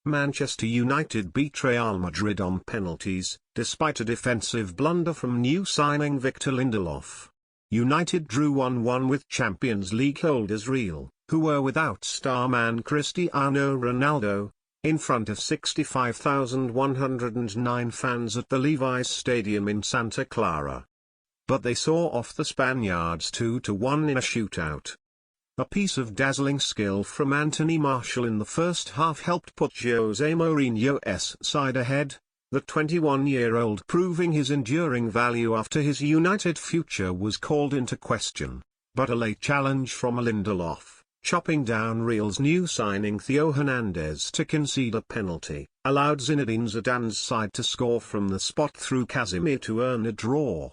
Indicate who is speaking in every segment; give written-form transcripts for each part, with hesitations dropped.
Speaker 1: Manchester United beat Real Madrid on penalties, despite a defensive blunder from new signing Victor Lindelof. United drew 1-1 with Champions League holders Real, who were without star man Cristiano Ronaldo, in front of 65,109 fans at the Levi's Stadium in Santa Clara. But they saw off the Spaniards 2-1 in a shootout. A piece of dazzling skill from Anthony Martial in the first half helped put Jose Mourinho's side ahead, the 21-year-old proving his enduring value after his United future was called into question. But a late challenge from Lindelof, chopping down Real's new signing Theo Hernandez to concede a penalty, allowed Zinedine Zidane's side to score from the spot through Casemiro to earn a draw.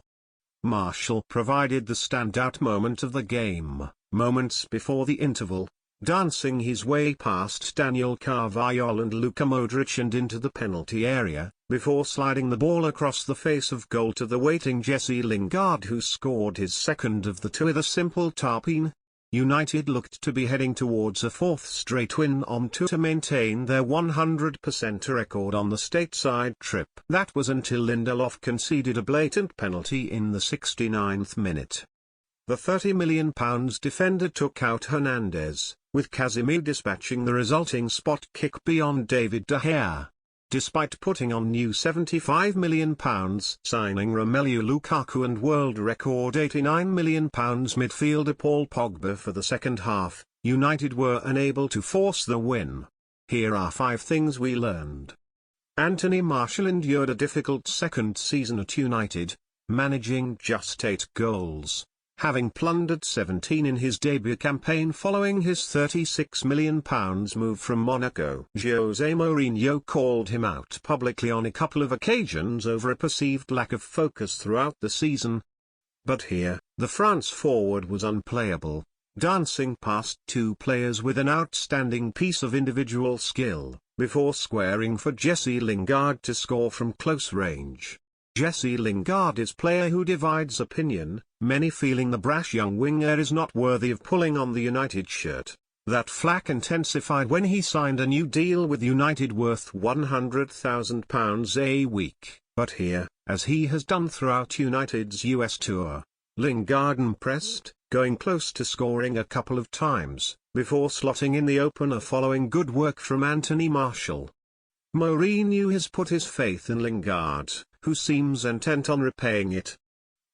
Speaker 1: Martial provided the standout moment of the game, moments before the interval, dancing his way past Daniel Carvajal and Luka Modric and into the penalty area, before sliding the ball across the face of goal to the waiting Jesse Lingard, who scored his second of the two with a simple tap-in. United looked to be heading towards a fourth straight win on tour to maintain their 100% record on the stateside trip. That was until Lindelof conceded a blatant penalty in the 69th minute. The £30 million defender took out Hernandez, with Casemiro dispatching the resulting spot kick beyond David De Gea. Despite putting on new £75 million signing Romelu Lukaku and world record £89 million midfielder Paul Pogba for the second half, United were unable to force the win. Here are 5 things we learned. Anthony Martial endured a difficult second season at United, managing just 8 goals, having plundered 17 in his debut campaign following his £36 million move from Monaco. Jose Mourinho called him out publicly on a couple of occasions over a perceived lack of focus throughout the season. But here, the France forward was unplayable, dancing past 2 players with an outstanding piece of individual skill, before squaring for Jesse Lingard to score from close range. Jesse Lingard is a player who divides opinion, many feeling the brash young winger is not worthy of pulling on the United shirt. That flack intensified when he signed a new deal with United worth £100,000 a week. But here, as he has done throughout United's US tour, Lingard impressed, going close to scoring a couple of times, before slotting in the opener following good work from Anthony Martial. Mourinho has put his faith in Lingard, who seems intent on repaying it.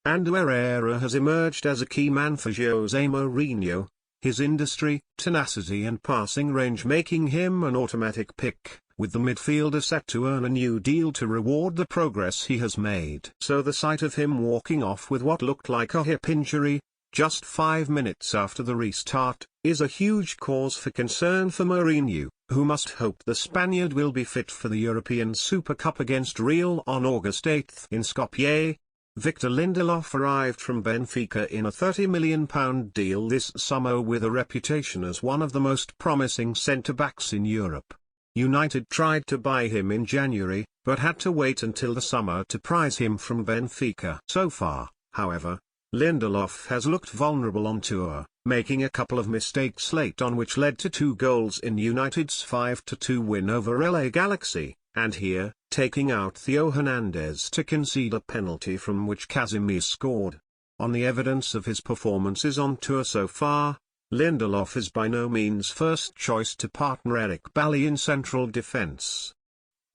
Speaker 1: Ander Herrera has emerged as a key man for Jose Mourinho, his industry, tenacity and passing range making him an automatic pick, with the midfielder set to earn a new deal to reward the progress he has made. So the sight of him walking off with what looked like a hip injury, just 5 minutes after the restart, is a huge cause for concern for Mourinho, who must hope the Spaniard will be fit for the European Super Cup against Real on August 8 in Skopje. Victor Lindelof arrived from Benfica in a £30 million deal this summer with a reputation as one of the most promising centre-backs in Europe. United tried to buy him in January, but had to wait until the summer to prize him from Benfica. So far, however, Lindelof has looked vulnerable on tour, making a couple of mistakes late on which led to 2 goals in United's 5-2 win over LA Galaxy, and here, taking out Theo Hernandez to concede a penalty from which Casemiro scored. On the evidence of his performances on tour so far, Lindelof is by no means first choice to partner Eric Bailly in central defense.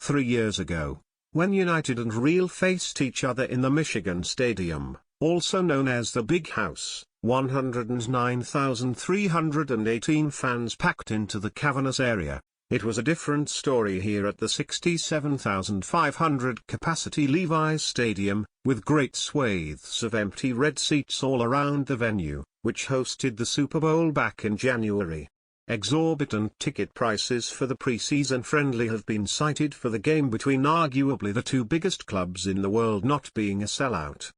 Speaker 1: 3 years ago, when United and Real faced each other in the Michigan Stadium, also known as the Big House, 109,318 fans packed into the cavernous area. It was a different story here at the 67,500 capacity Levi's Stadium, with great swathes of empty red seats all around the venue, which hosted the Super Bowl back in January. Exorbitant ticket prices for the pre-season friendly have been cited for the game between arguably the 2 biggest clubs in the world not being a sellout.